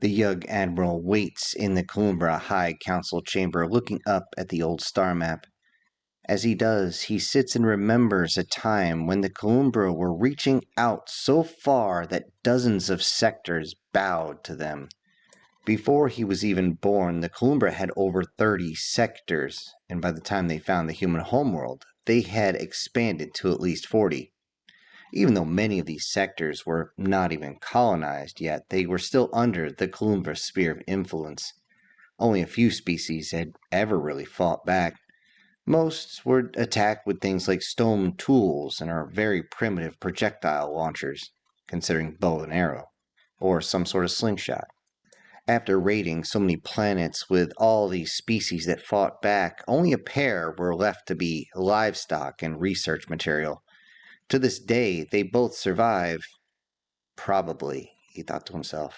The young Admiral waits in the Calubra High Council chamber looking up at the old star map. As he does, he sits and remembers a time when the Calubra were reaching out so far that dozens of sectors bowed to them. Before he was even born, the Calubra had over 30 sectors, and by the time they found the human homeworld, they had expanded to at least 40. Even though many of these sectors were not even colonized yet, they were still under the Calubra sphere of influence. Only a few species had ever really fought back. Most were attacked with things like stone tools and our very primitive projectile launchers, considering bow and arrow, or some sort of slingshot. After raiding so many planets with all these species that fought back, only a pair were left to be livestock and research material. To this day, they both survive. Probably, he thought to himself.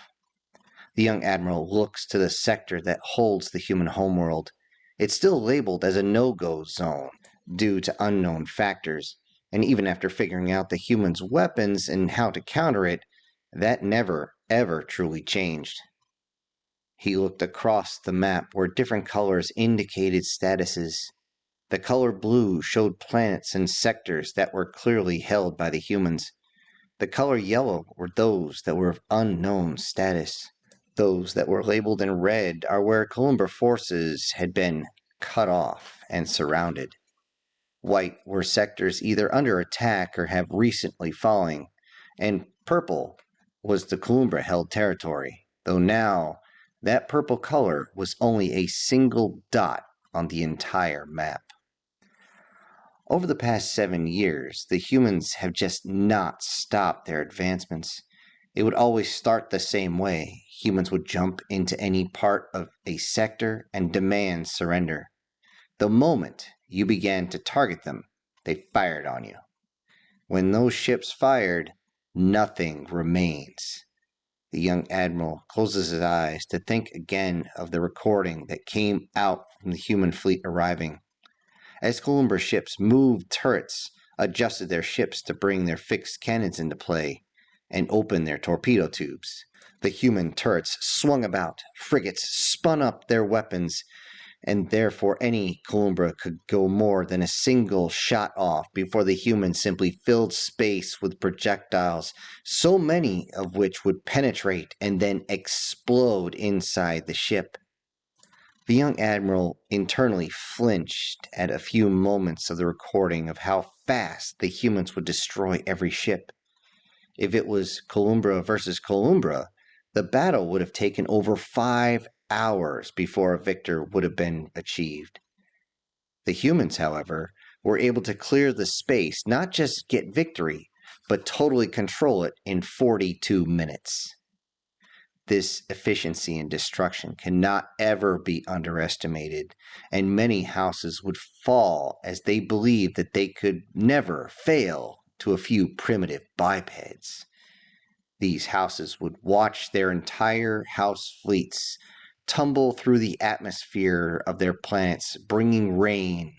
The young Admiral looks to the sector that holds the human homeworld. It's still labeled as a no-go zone due to unknown factors, and even after figuring out the humans' weapons and how to counter it, that never, ever truly changed. He looked across the map where different colors indicated statuses. The color blue showed planets and sectors that were clearly held by the humans. The color yellow were those that were of unknown status. Those that were labeled in red are where Calubra forces had been cut off and surrounded. White were sectors either under attack or have recently fallen, and purple was the Calubra-held territory, though now that purple color was only a single dot on the entire map. Over the past 7 years, the humans have just not stopped their advancements. It would always start the same way. Humans would jump into any part of a sector and demand surrender. The moment you began to target them, they fired on you. When those ships fired, nothing remains. The young Admiral closes his eyes to think again of the recording that came out from the human fleet arriving. As Calubra ships moved turrets, adjusted their ships to bring their fixed cannons into play, and opened their torpedo tubes. The human turrets swung about, frigates spun up their weapons, and therefore any Calubra could go more than a single shot off before the humans simply filled space with projectiles, so many of which would penetrate and then explode inside the ship. The young Admiral internally flinched at a few moments of the recording of how fast the humans would destroy every ship. If it was Calubra versus Calubra, the battle would have taken over 5 hours before a victor would have been achieved. The humans, however, were able to clear the space, not just get victory, but totally control it in 42 minutes. This efficiency and destruction cannot ever be underestimated, and many houses would fall as they believed that they could never fail to a few primitive bipeds. These houses would watch their entire house fleets tumble through the atmosphere of their planets, bringing rain,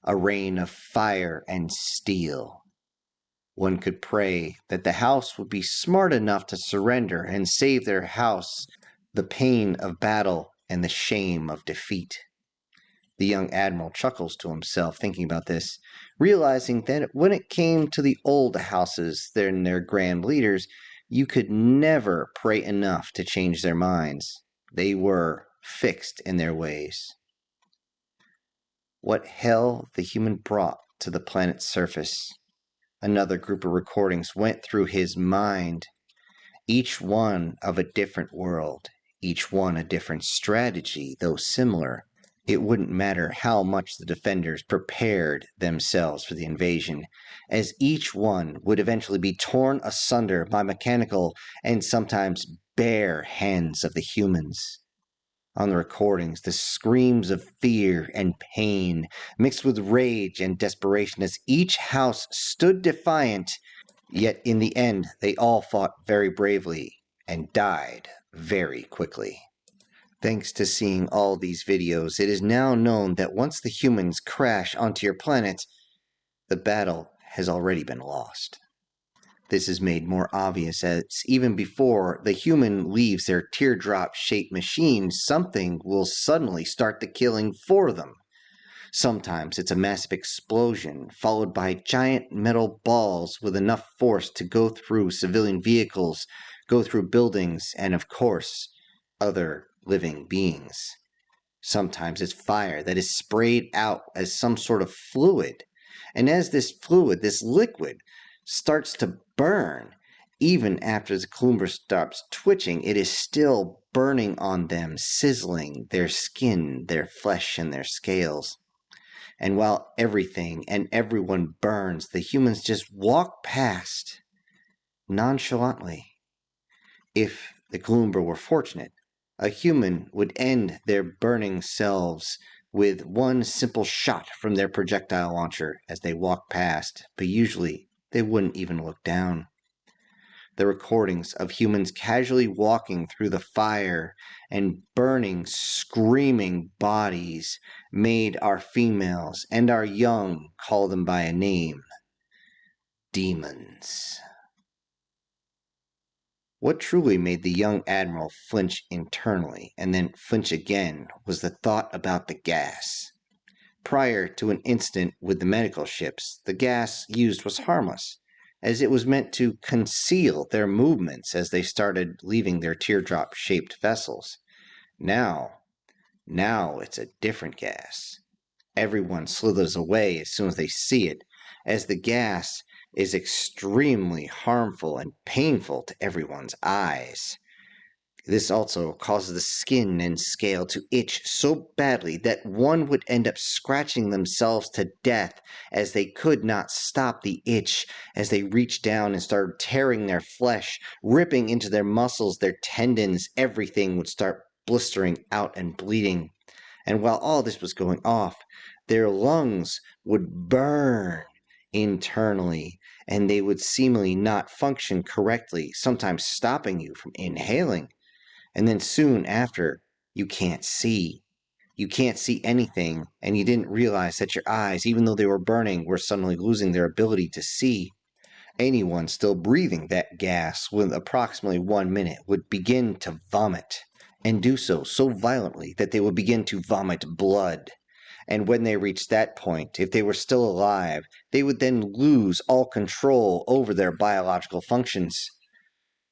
a rain of fire and steel. One could pray that the house would be smart enough to surrender and save their house the pain of battle and the shame of defeat. The young Admiral chuckles to himself thinking about this, realizing that when it came to the old houses and their grand leaders, you could never pray enough to change their minds. They were fixed in their ways. What hell the human brought to the planet's surface. Another group of recordings went through his mind, each one of a different world, each one a different strategy, though similar. It wouldn't matter how much the defenders prepared themselves for the invasion, as each one would eventually be torn asunder by mechanical and sometimes bare hands of the humans. On the recordings, the screams of fear and pain mixed with rage and desperation as each house stood defiant, yet in the end they all fought very bravely and died very quickly. Thanks to seeing all these videos, it is now known that once the humans crash onto your planet, the battle has already been lost. This is made more obvious as even before the human leaves their teardrop-shaped machine, something will suddenly start the killing for them. Sometimes it's a massive explosion, followed by giant metal balls with enough force to go through civilian vehicles, go through buildings, and of course, other living beings. Sometimes it's fire that is sprayed out as some sort of fluid. And as this fluid, this liquid, starts to burn, even after the Calubra stops twitching, it is still burning on them, sizzling their skin, their flesh, and their scales. And while everything and everyone burns, the humans just walk past nonchalantly. If the Calubra were fortunate, a human would end their burning selves with one simple shot from their projectile launcher as they walk past, but usually they wouldn't even look down. The recordings of humans casually walking through the fire and burning, screaming bodies made our females and our young call them by a name: demons. What truly made the young Admiral flinch internally, and then flinch again, was the thought about the gas. Prior to an incident with the medical ships, the gas used was harmless, as it was meant to conceal their movements as they started leaving their teardrop-shaped vessels. Now it's a different gas. Everyone slithers away as soon as they see it, as the gas is extremely harmful and painful to everyone's eyes. This also causes the skin and scale to itch so badly that one would end up scratching themselves to death, as they could not stop the itch as they reached down and started tearing their flesh, ripping into their muscles, their tendons. Everything would start blistering out and bleeding. And while all this was going off, their lungs would burn internally, and they would seemingly not function correctly, sometimes stopping you from inhaling. And then soon after, you can't see. You can't see anything, and you didn't realize that your eyes, even though they were burning, were suddenly losing their ability to see. Anyone still breathing that gas within approximately 1 minute would begin to vomit, and do so violently that they would begin to vomit blood. And when they reached that point, if they were still alive, they would then lose all control over their biological functions.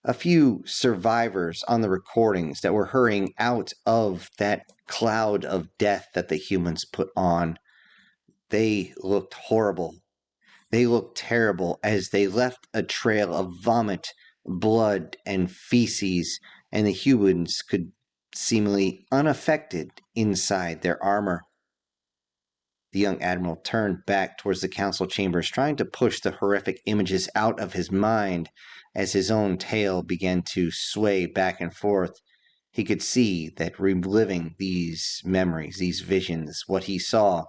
A few survivors on the recordings that were hurrying out of that cloud of death that the humans put on, they looked horrible. They looked terrible as they left a trail of vomit, blood, and feces, and the humans could seemingly unaffected inside their armor. The young Admiral turned back towards the council chambers, trying to push the horrific images out of his mind as his own tail began to sway back and forth. He could see that reliving these memories, these visions, what he saw,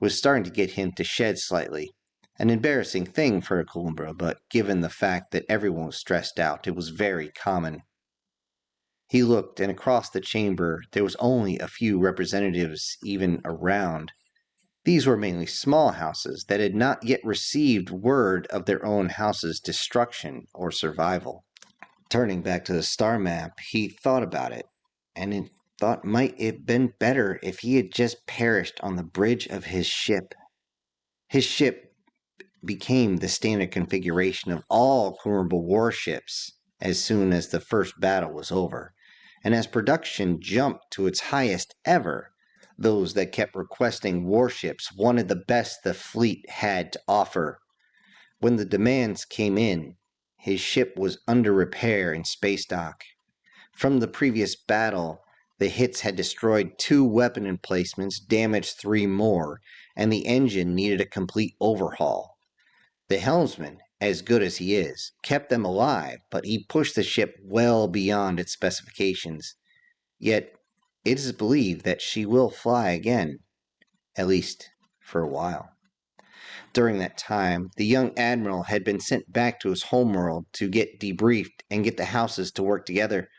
was starting to get him to shed slightly. An embarrassing thing for a Calubra, but given the fact that everyone was stressed out, it was very common. He looked, and across the chamber there was only a few representatives even around. These were mainly small houses that had not yet received word of their own house's destruction or survival. Turning back to the star map, he thought about it, and he thought might it have been better if he had just perished on the bridge of his ship. His ship became the standard configuration of all Calubra warships as soon as the first battle was over, and as production jumped to its highest ever, those that kept requesting warships wanted the best the fleet had to offer. When the demands came in, his ship was under repair in space dock. From the previous battle, the hits had destroyed 2 weapon emplacements, damaged 3 more, and the engine needed a complete overhaul. The helmsman, as good as he is, kept them alive, but he pushed the ship well beyond its specifications. Yet, it is believed that she will fly again, at least for a while. During that time, the young Admiral had been sent back to his homeworld to get debriefed and get the houses to work together.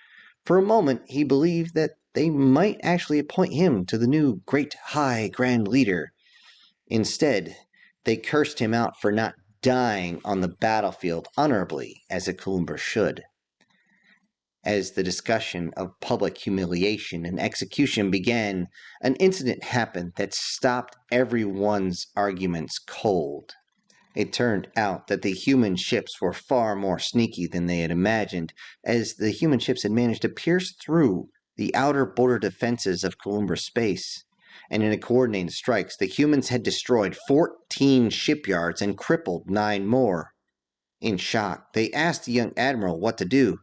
For a moment, he believed that they might actually appoint him to the new Great High Grand Leader. Instead, they cursed him out for not dying on the battlefield honorably, as a Calubra should. As the discussion of public humiliation and execution began, an incident happened that stopped everyone's arguments cold. It turned out that the human ships were far more sneaky than they had imagined, as the human ships had managed to pierce through the outer border defenses of Calubra space. And in a coordinated strikes, the humans had destroyed 14 shipyards and crippled 9 more. In shock, they asked the young admiral what to do.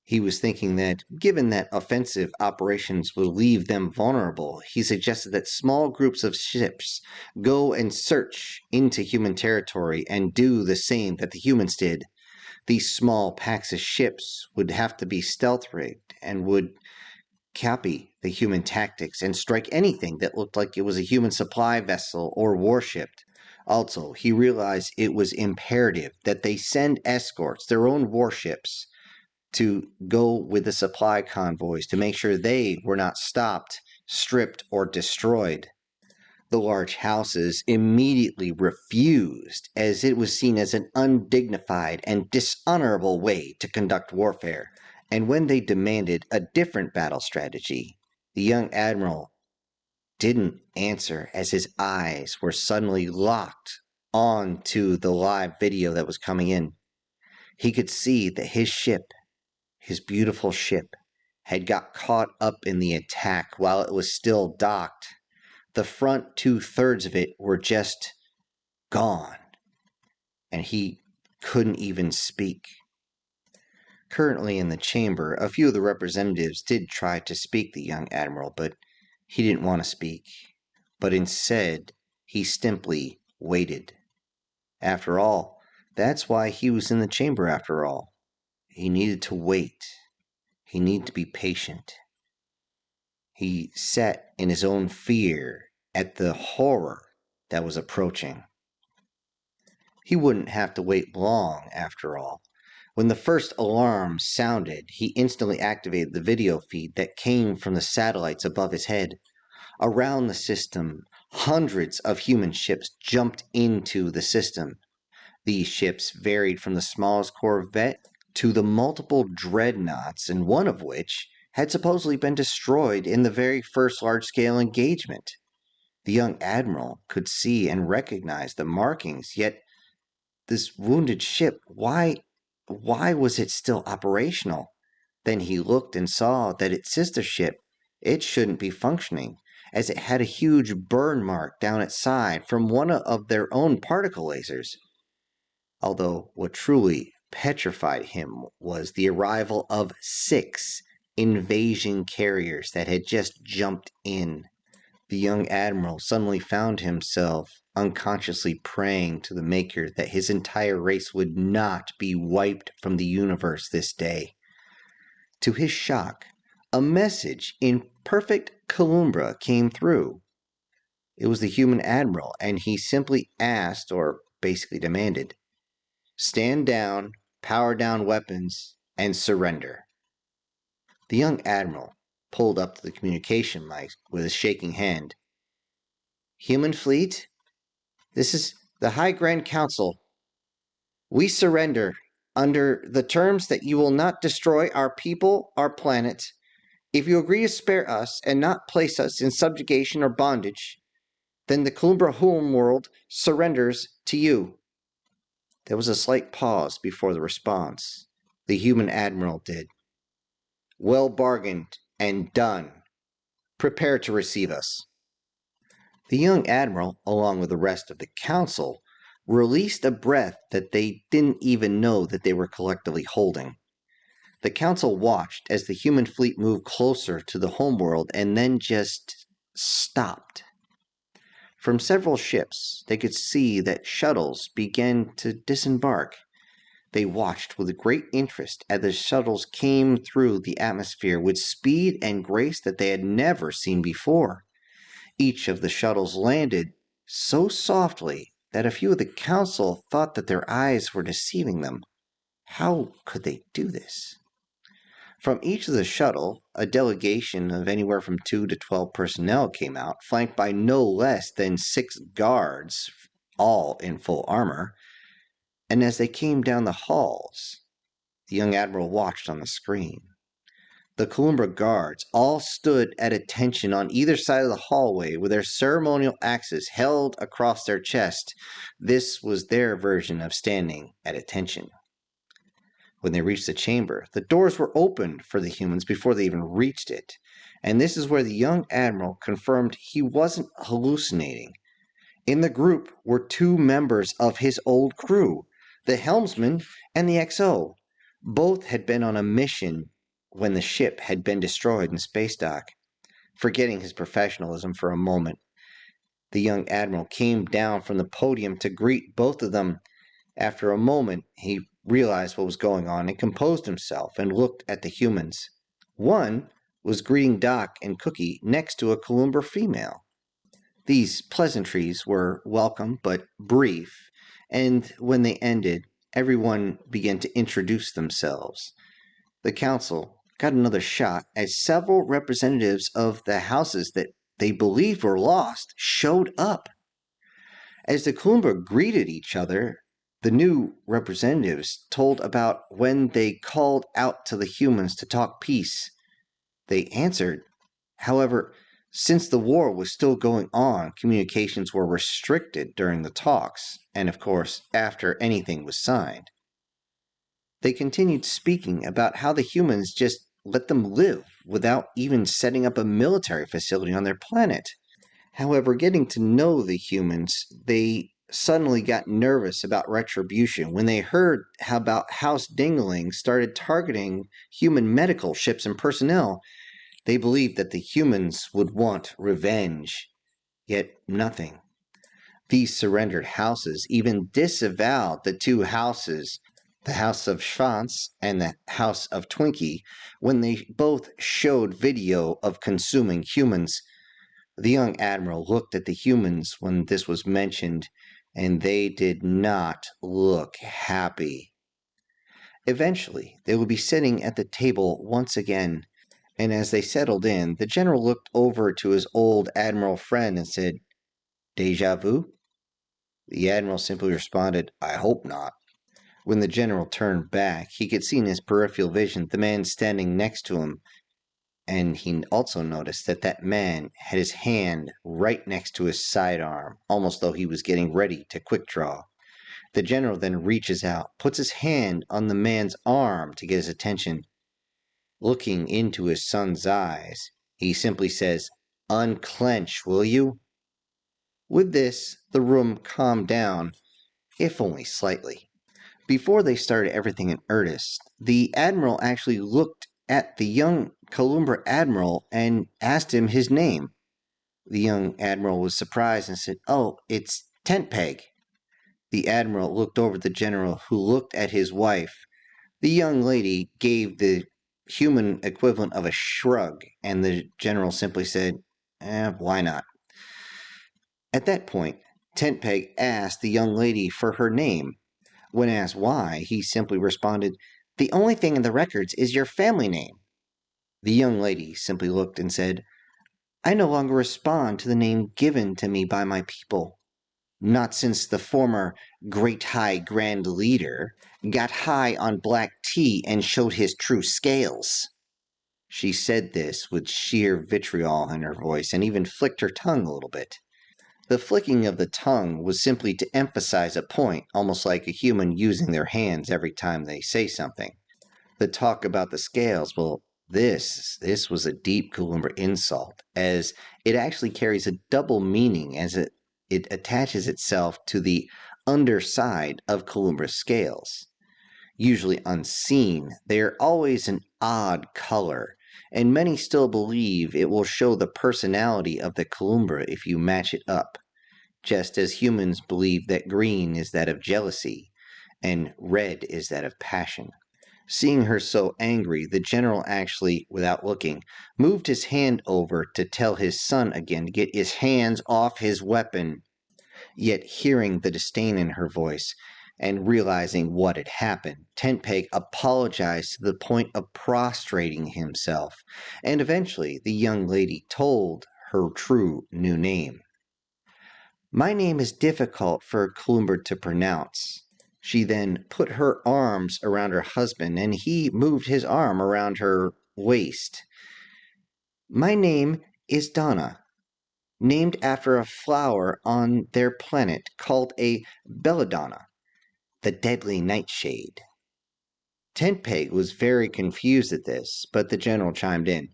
He was thinking that, given that offensive operations would leave them vulnerable, he suggested that small groups of ships go and search into human territory and do the same that the humans did. These small packs of ships would have to be stealth rigged and would copy the human tactics and strike anything that looked like it was a human supply vessel or warship. Also, he realized it was imperative that they send escorts, their own warships, to go with the supply convoys to make sure they were not stopped, stripped, or destroyed. The large houses immediately refused, as it was seen as an undignified and dishonorable way to conduct warfare. And when they demanded a different battle strategy, the young admiral didn't answer, as his eyes were suddenly locked onto the live video that was coming in. He could see that his beautiful ship, had got caught up in the attack while it was still docked. The front 2/3 of it were just gone, and he couldn't even speak. Currently in the chamber, a few of the representatives did try to speak the young admiral, but he didn't want to speak. But instead, he simply waited. After all, that's why he was in the chamber after all. He needed to wait. He needed to be patient. He sat in his own fear at the horror that was approaching. He wouldn't have to wait long, after all. When the first alarm sounded, he instantly activated the video feed that came from the satellites above his head. Around the system, hundreds of human ships jumped into the system. These ships varied from the smallest corvette to the multiple dreadnoughts, and one of which had supposedly been destroyed in the very first large-scale engagement. The young admiral could see and recognize the markings, yet this wounded ship, why was it still operational? Then he looked and saw that its sister ship, it shouldn't be functioning, as it had a huge burn mark down its side from one of their own particle lasers. Although what truly petrified him was the arrival of 6 invasion carriers that had just jumped in. The young admiral suddenly found himself unconsciously praying to the Maker that his entire race would not be wiped from the universe this day. To his shock, a message in perfect Calubra came through. It was the human admiral, and he simply asked, or basically demanded, "Stand down, power down weapons, and surrender." The young admiral pulled up to the communication mic with a shaking hand. "Human fleet, this is the High Grand Council. We surrender under the terms that you will not destroy our people, our planet. If you agree to spare us and not place us in subjugation or bondage, then the Calubra home world surrenders to you." There was a slight pause before the response. The human admiral did. "Well bargained and done. Prepare to receive us." The young admiral, along with the rest of the council, released a breath that they didn't even know that they were collectively holding. The council watched as the human fleet moved closer to the homeworld and then just stopped. From several ships, they could see that shuttles began to disembark. They watched with great interest as the shuttles came through the atmosphere with speed and grace that they had never seen before. Each of the shuttles landed so softly that a few of the council thought that their eyes were deceiving them. How could they do this? From each of the shuttle, a delegation of anywhere from 2 to 12 personnel came out, flanked by no less than 6 guards, all in full armor. And as they came down the halls, the young admiral watched on the screen. The Calubra guards all stood at attention on either side of the hallway with their ceremonial axes held across their chest. This was their version of standing at attention. When they reached the chamber, the doors were opened for the humans before they even reached it. And this is where the young admiral confirmed he wasn't hallucinating. In the group were two members of his old crew, the helmsman and the XO. Both had been on a mission when the ship had been destroyed in space dock. Forgetting his professionalism for a moment, the young admiral came down from the podium to greet both of them. After a moment, he realized what was going on and composed himself and looked at the humans. One was greeting Doc and Cookie next to a Calubra female. These pleasantries were welcome but brief, and when they ended, everyone began to introduce themselves. The council got another shot as several representatives of the houses that they believed were lost showed up. As the Calubra greeted each other, the new representatives told about when they called out to the humans to talk peace. They answered. However, since the war was still going on, communications were restricted during the talks, and of course, after anything was signed. They continued speaking about how the humans just let them live without even setting up a military facility on their planet. However, getting to know the humans, they suddenly got nervous about retribution when they heard how about House Dingling started targeting human medical ships and personnel. They believed that the humans would want revenge, yet nothing. These surrendered houses even disavowed the two houses, the House of Schwanz and the House of Twinkie, when they both showed video of consuming humans. The young admiral looked at the humans when this was mentioned, and they did not look happy. Eventually, they would be sitting at the table once again, and as they settled in, the general looked over to his old admiral friend and said, "Déjà vu?" The admiral simply responded, "I hope not." When the general turned back, he could see in his peripheral vision the man standing next to him, and he also noticed that that man had his hand right next to his sidearm, almost though he was getting ready to quick draw. The general then reaches out, puts his hand on the man's arm to get his attention. Looking into his son's eyes, he simply says, "Unclench, will you?" With this, the room calmed down, if only slightly. Before they started everything in earnest, the admiral actually looked at the young Calubra admiral and asked him his name. The young admiral was surprised and said, "Oh, it's Tent Peg." The admiral looked over at the general, who looked at his wife. The young lady gave the human equivalent of a shrug, and the general simply said, "Why not?" At that point, Tent Peg asked the young lady for her name. When asked why, he simply responded, "The only thing in the records is your family name." The young lady simply looked and said, "I no longer respond to the name given to me by my people. Not since the former Great High Grand Leader got high on black tea and showed his true scales." She said this with sheer vitriol in her voice and even flicked her tongue a little bit. The flicking of the tongue was simply to emphasize a point, almost like a human using their hands every time they say something. The talk about the scales, well, this was a deep Calubra insult, as it actually carries a double meaning as it attaches itself to the underside of Calumbra's scales. Usually unseen, they are always an odd color, and many still believe it will show the personality of the Calubra if you match it up, just as humans believe that green is that of jealousy and red is that of passion. Seeing her so angry, the general actually, without looking, moved his hand over to tell his son again to get his hands off his weapon. Yet hearing the disdain in her voice and realizing what had happened, Tent Peg apologized to the point of prostrating himself, and eventually the young lady told her true new name. "My name is difficult for Calubra to pronounce," She then put her arms around her husband, and he moved his arm around her waist. My name is Donna, named after a flower on their planet called a belladonna, the deadly nightshade. Tentpeg was very confused at this, but the general chimed in.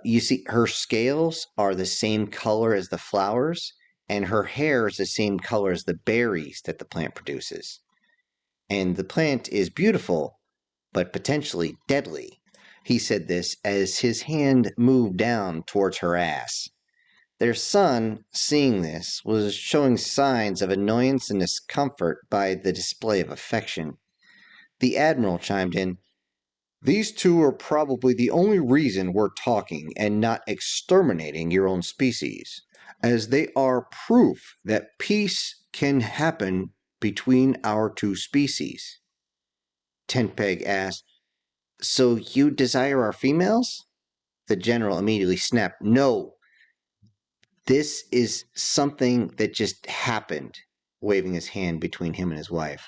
You see, her scales are the same color as the flowers, and her hair is the same color as the berries that the plant produces. And the plant is beautiful, but potentially deadly. He said this as his hand moved down towards her ass. Their son, seeing this, was showing signs of annoyance and discomfort by the display of affection. The Admiral chimed in. These two are probably the only reason we're talking and not exterminating your own species, as they are proof that peace can happen between our two species. Tentpeg asked, So you desire our females? The general immediately snapped, No, this is something that just happened, waving his hand between him and his wife.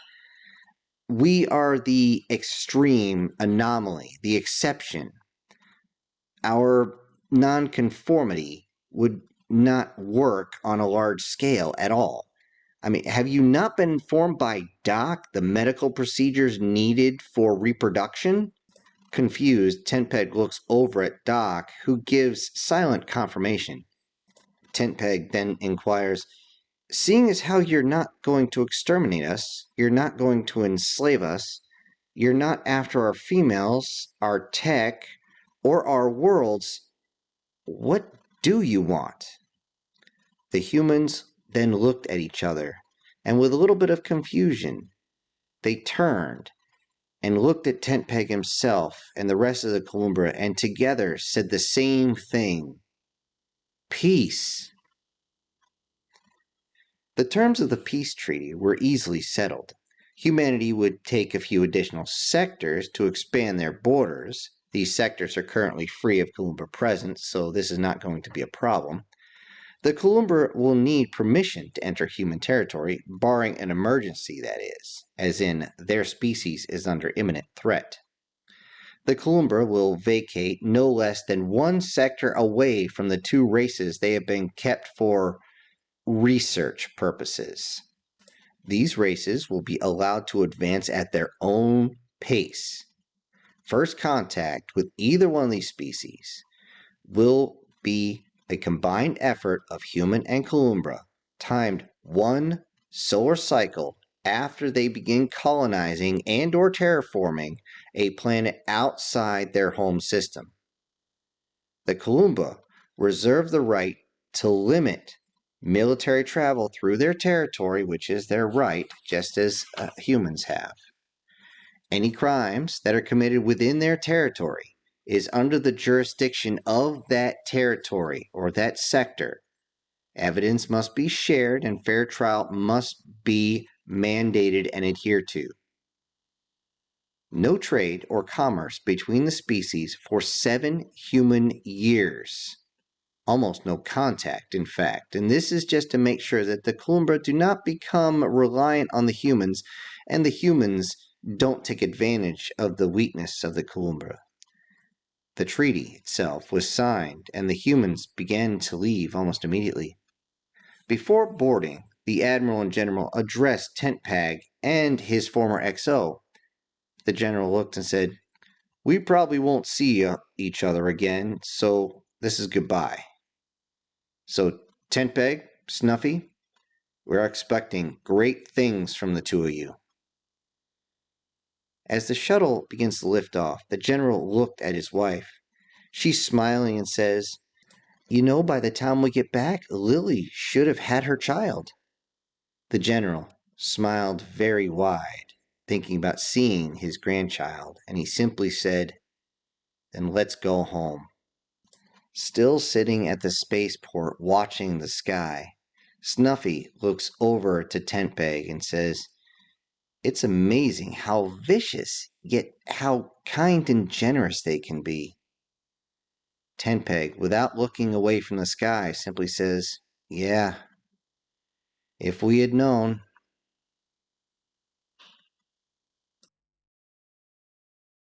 We are the extreme anomaly, the exception. Our nonconformity would not work on a large scale at all. I mean, have you not been informed by Doc the medical procedures needed for reproduction? Confused, Tentpeg looks over at Doc, who gives silent confirmation. Tentpeg then inquires, Seeing as how you're not going to exterminate us, you're not going to enslave us, you're not after our females, our tech, or our worlds, what do you want? The humans then looked at each other, and with a little bit of confusion, they turned and looked at Tentpeg himself and the rest of the Calubra, and together said the same thing. Peace. The terms of the peace treaty were easily settled. Humanity would take a few additional sectors to expand their borders. These sectors are currently free of Calubra presence, so this is not going to be a problem. The Calubra will need permission to enter human territory, barring an emergency, that is, as in their species is under imminent threat. The Calubra will vacate no less than one sector away from the two races they have been kept for research purposes. These races will be allowed to advance at their own pace. First contact with either one of these species will be a combined effort of human and Calubra, timed one solar cycle after they begin colonizing and or terraforming a planet outside their home system. The Calubra reserve the right to limit military travel through their territory, which is their right, just as humans have. Any crimes that are committed within their territory is under the jurisdiction of that territory or that sector. Evidence must be shared and fair trial must be mandated and adhered to. No trade or commerce between the species for 7 human years. Almost no contact, in fact, and this is just to make sure that the Calubra do not become reliant on the humans, and the humans don't take advantage of the weakness of the Calubra. The treaty itself was signed, and the humans began to leave almost immediately. Before boarding, the Admiral and General addressed Tentpeg and his former XO. The General looked and said, We probably won't see each other again, so this is goodbye. So, Tentpeg, Snuffy, we're expecting great things from the two of you. As the shuttle begins to lift off, the general looked at his wife. She's smiling and says, by the time we get back, Lily should have had her child. The general smiled very wide, thinking about seeing his grandchild, and he simply said, Then let's go home. Still sitting at the spaceport watching the sky, Snuffy looks over to Tentpeg and says, It's amazing how vicious, yet how kind and generous they can be. Tentpeg, without looking away from the sky, simply says, Yeah, if we had known.